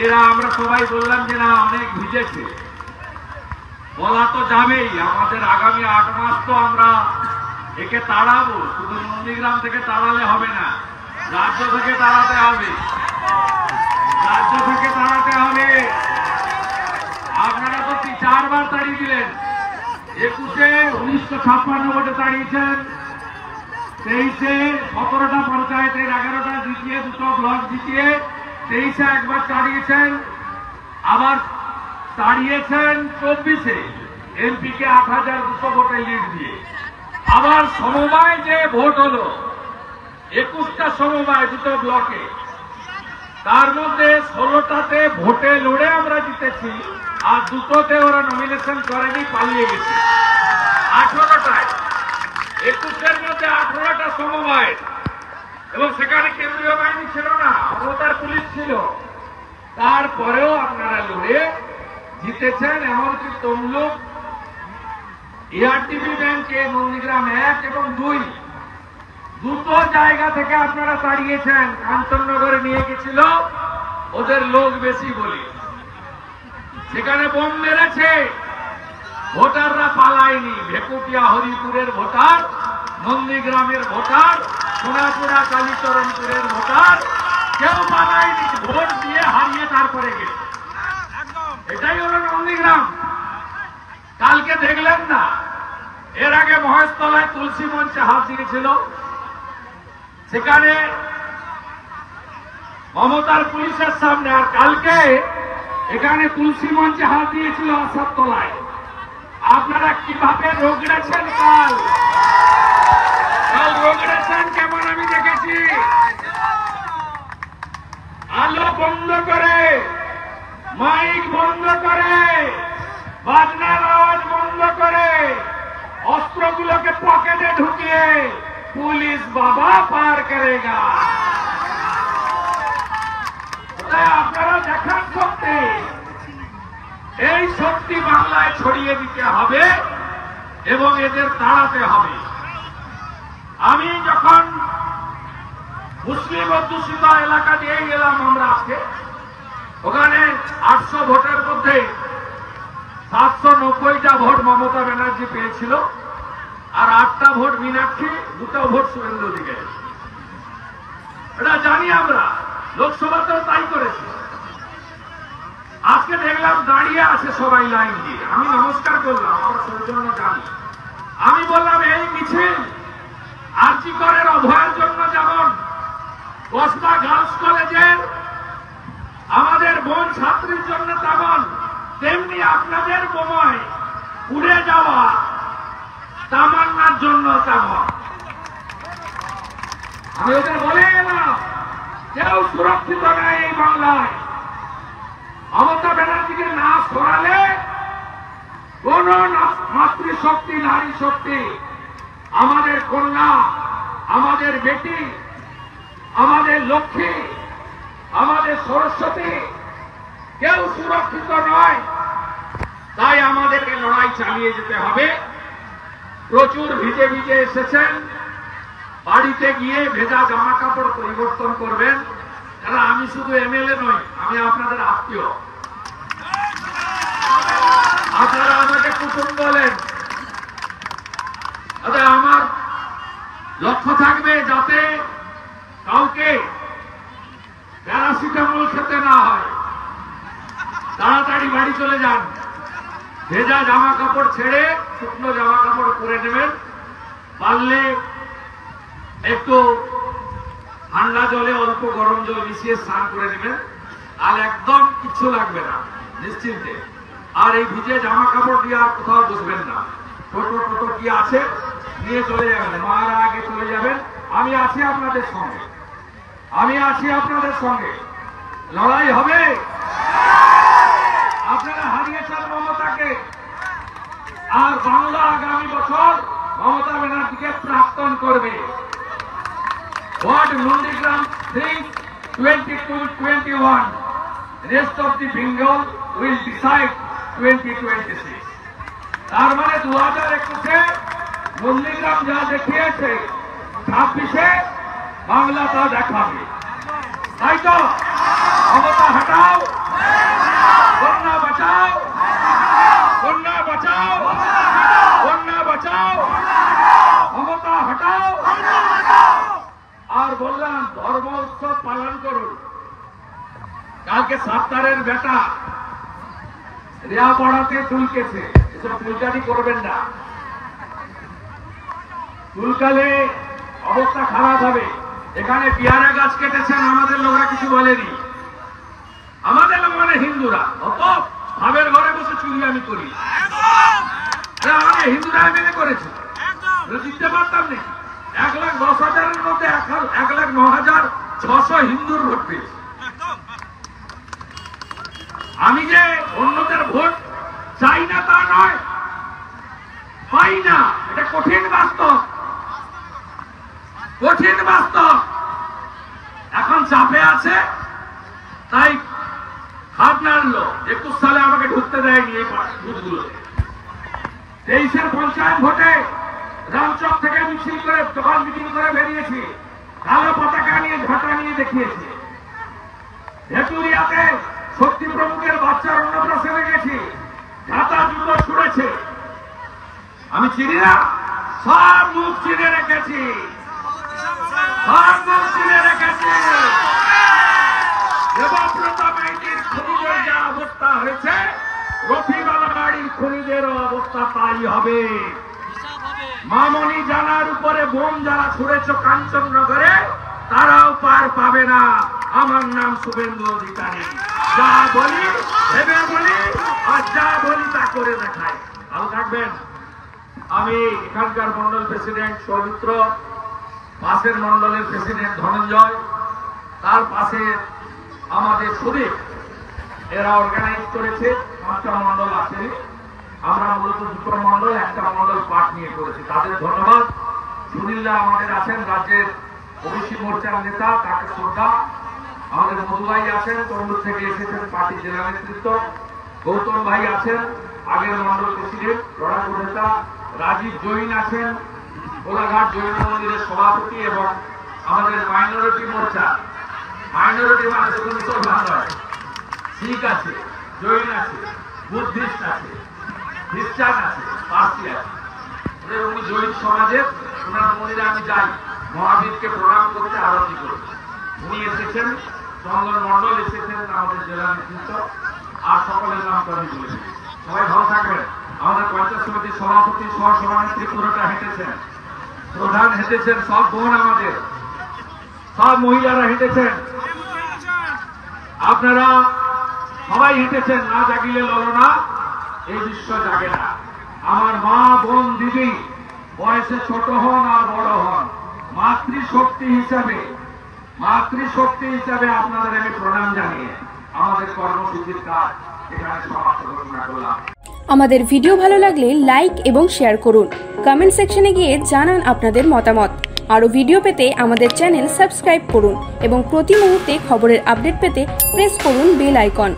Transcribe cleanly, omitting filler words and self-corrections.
এরা আমরা সবাই বললাম যে না অনেক ভিজেছে, বলা তো যাবেই। আমাদের আগামী 8 মাস তো আমরা একে তাড়াবো, শুধু নন্দীগ্রাম থেকে তাড়ালে হবে না, রাজ্য থেকে তাড়াতে হবে, রাজ্য থেকে তাড়াতে হবে। আপনারা তো 4 বার তাড়িয়ে দিলেন। 21-এ 1956 ভোটে তাড়িয়েছেন, 23-এ 17টা পঞ্চায়েতের 11টা জিতিয়ে, 2টো ব্লক জিতিয়ে 23-এ একবার তাড়িয়েছেন, আবার তাড়িয়েছেন 24-এ এমপিকে 8200 ভোটে লিড দিয়ে। আবার সমবায় যে ভোট হলো 21টা সমবায় 2টো ব্লকে, তার মধ্যে 16টাতে ভোটে লড়ে আমরা জিতেছি, আর 2টোতে ওরা নমিনেশন করেনি, পালিয়ে গেছে। 18টায় 21-এর মধ্যে 18টা সমবায়, এবং সেখানে কেন্দ্রীয় বাহিনী ছিল না, মমতার পুলিশ ছিল। তারপরেও আপনারা লড়ে জিতেছেন। এমনকি তমলুক এআরটিবি ব্যাংকে নন্দীগ্রাম 1 এবং 2 দুটো জায়গা থেকে আপনারা তাড়িয়েছেন। কাঞ্চননগরে নিয়ে গেছিল ওদের লোক বেশি বলি, সেখানে বোম মেরেছে, ভোটাররা পালায়নি। ভেকুটিয়া হরিপুরের ভোটার, নন্দীগ্রামের ভোটার, সোনাপুরা কালীচরণপুরের ভোটার, কেউ পালায়নি, ভোট দিয়ে হারিয়ে তারপরে গেছে। এটাই হলো নন্দীগ্রাম। কালকে দেখলেন না, এর আগে মহেশতলায় তুলসী মঞ্চে হাত দিয়েছিল, সেখানে মমতার পুলিশের সামনে। আর কালকে এখানে তুলসী মঞ্চে হাত দিয়েছিল আসাদতলায়। আপনারা কিভাবে রগড়েছেন, কাল রগড়েছেন কেমন আমি দেখেছি। আলো বন্ধ করে, মাইক বন্ধ করে, বাজনার আওয়াজ বন্ধ করে, অস্ত্রগুলোকে পকেটে ঢুকিয়ে পুলিশ বাবা পার করেগা। আপনারা দেখান শক্তি, এই শক্তি বাংলায় ছড়িয়ে দিতে হবে এবং এদের তাড়াতে হবে। আমি যখন মুসলিম অধ্যুষিত এলাকা দিয়ে গেলাম আমরা আজকে, ওখানে 800 ভোটের মধ্যে 790টা ভোট মমতা ব্যানার্জি পেয়েছিল, আর 8টা ভোট মীনাক্ষী, 2টা ভোট শুভেন্দু অধিকারী। এটা জানি আমরা, লোকসভাতেও তাই করেছি। আজকে দেখলাম দাঁড়িয়ে আছে সবাই লাইন দিয়ে, আমি নমস্কার করলাম, আমরা সৌজন্য জানি। আমি বললাম এই মিছিল আরজি করের অভয়ের জন্য যেমন কসবা গার্লস কলেজের আমাদের বোন ছাত্রীর জন্য তেমন, তেমনি আপনাদের বোমায় উড়ে যাওয়া তামান্নার জন্য তেমন। আমি ওদের বলে গেলাম, কেউ সুরক্ষিত নয় এই বাংলায়। মমতা ব্যানার্জিকে না সরালে কোন মাতৃশক্তি, নারী শক্তি, আমাদের কন্যা, আমাদের বেটি, আমাদের লক্ষ্মী, আমাদের সরস্বতী, কেউ সুরক্ষিত নয়। তাই আমাদেরকে লড়াই চালিয়ে যেতে হবে। প্রচুর ভিজে ভিজে এসেছেন, বাড়িতে গিয়ে ভেজা জামা কাপড় পরিবর্তন করবেন। কারণ আমি শুধু এমএলএ নই, আমি আপনাদের আত্মীয়। আপনারা আমাকে কুটুম বলেন, আমার লক্ষ্য থাকবে যাতে কাউকে প্যারাসিটামল খেতে না হয়। তাড়াতাড়ি বাড়ি চলে যান, ভেজা জামা কাপড় ছেড়ে শুকনো জামা কাপড় পরে নেবেন। পারলে একটু ঠান্ডা জলে অল্প গরম জল মিশিয়ে স্নান করে নেবেন, আর একদম কিচ্ছু লাগবে না, নিশ্চিন্তে। আর এই ভিজে জামা কাপড় দিয়ে আর কোথাও বসবেন না। টোটো টোটো কি আছে নিয়ে চলে যাবেন, মারা আগে চলে যাবেন। আমি আছি আপনাদের সঙ্গে, আমি আছি আপনাদের সঙ্গে। লড়াই হবে। আপনারা হারিয়েছেন মমতাকে, আর বাংলা আগামী বছর মমতা ব্যানার্জিকে প্রাক্তন করবে। What Nundigram thinks 22-21, rest of the Bengal will decide 2026. তার মানে 2021-এ নন্দীগ্রাম যা দেখিয়েছে 26-এ বাংলা তা দেখাবে। তাই তো মমতা হটাও, কালকে সাত্তারের বেটা রেয়া পড়াতে চুলকেছে, এসব চুলকানি করবেন না। চুলকালে অবস্থা খারাপ হবে। এখানে পেয়ারা গাছ কেটেছেন, আমাদের লোকরা কিছু বলেনি। আমাদের লোক মানে হিন্দুরা অত ভাবের ঘরে বসে চুরি আমি করি, হিন্দুরা মেনে করেছে, জিততে পারতাম নাকি? 1,10,000-এর মধ্যে 1,09,600 হিন্দুর ভোট পেয়েছে। আমি যে অন্যদের ভোট চাই না তা নয়, পাই না, এটা কঠিন বাস্তব, কঠিন বাস্তব। এখন চাপে আছে তাই হাত নাড়লো। 21 সালে আমাকে ঢুকতে দেয়নি এই বুথগুলোতে। 23-এর পঞ্চায়েত ভোটে রামচক থেকে মিছিল করে দোকান মিটিং করে বেরিয়েছি, কালো পতাকা নিয়ে ঝাঁটা নিয়ে দেখিয়েছি। ভেটুরিয়াতে শক্তি প্রমুখের বাচ্চার অন্নপ্রাশনে গেছি, ঝাঁটা জুতো ছুড়েছে। আমি চিনি না, সব মুখ চিনে রেখেছি, সব মুখ চিনে রেখেছি। দেবব্রত মাইতির খনিজের যা অবস্থা হয়েছে, রফিবালা বাড়ির খনিজেরও অবস্থা তাই হবে। মামনি জানার উপরে বোম যারা ছুড়েছ কাঞ্চননগরে, তারাও পার পাবে না। আমার নাম শুভেন্দু অধিকারী। যা বলি ভেবে বলি, আর যা বলি তা করে দেখাই। ভালো থাকবেন। আমি এখানকার মন্ডল প্রেসিডেন্ট সৌমিত্র, পাশের মন্ডলের প্রেসিডেন্ট ধনঞ্জয়, তার পাশে আমাদের সুদীপ, এরা অর্গানাইজ করেছে। 5টা মন্ডল আছে, আমরা মূলত 2টো মন্ডল, একটা মন্ডল পাঠ নিয়ে করেছি, তাদের ধন্যবাদ। সুনীলদা আমাদের আছেন, রাজ্যের ওবিসি মোর্চার নেতা, তাকে শ্রদ্ধা। আমাদের মধু ভাই আছেন, তরমুজ থেকে এসেছেন পার্টি জেলা নেতৃত্ব। গৌতম ভাই আছেন, আগের মন্ডল প্রেসিডেন্ট লড়াকু নেতা। রাজীব জৈন আছেন, কোলাঘাট জৈন মন্দিরের সভাপতি। এবং আমাদের মাইনরিটি মোর্চা, মাইনরিটি মানে শুধু মুসলমান নয়, শিখ আছে, জৈন আছে, বুদ্ধিস্ট আছে, খ্রিস্টান আছে, পার্সি আছে। উনি জৈন সমাজের, ওনার মন্দিরে আমি যাই মহাবীরকে প্রণাম করতে, আরতি করতে। উনি এসেছেন, চন্দন মন্ডল এসেছেন, আমাদের জেলা নেতৃত্ব, আর সকলের নাম তো আমি বলেছি। সবাই ভালো থাকবেন। আমাদের পঞ্চায়েত সমিতির সভাপতি সহ সভানেত্রী পুরোটা হেঁটেছেন, প্রধান হেঁটেছেন, সব বোন আমাদের, সব মহিলারা হেঁটেছেন, আপনারা সবাই হেঁটেছেন। না জাগিলে ললনা, এই বিশ্ব জাগে না। আমার মা, বোন, দিদি, বয়সে ছোট হন আর বড় হন, মাতৃশক্তি হিসাবে আপনাদের আমি প্রণাম জানিয়ে আমাদের কর্মসূচির কাজ এখানে সমাপ্ত ঘোষণা করলাম। আমাদের ভিডিও ভালো লাগলে লাইক এবং শেয়ার করুন। কমেন্ট সেকশনে গিয়ে জানান আপনাদের মতামত। আরও ভিডিও পেতে আমাদের চ্যানেল সাবস্ক্রাইব করুন এবং প্রতি মুহূর্তে খবরের আপডেট পেতে প্রেস করুন বেল আইকন।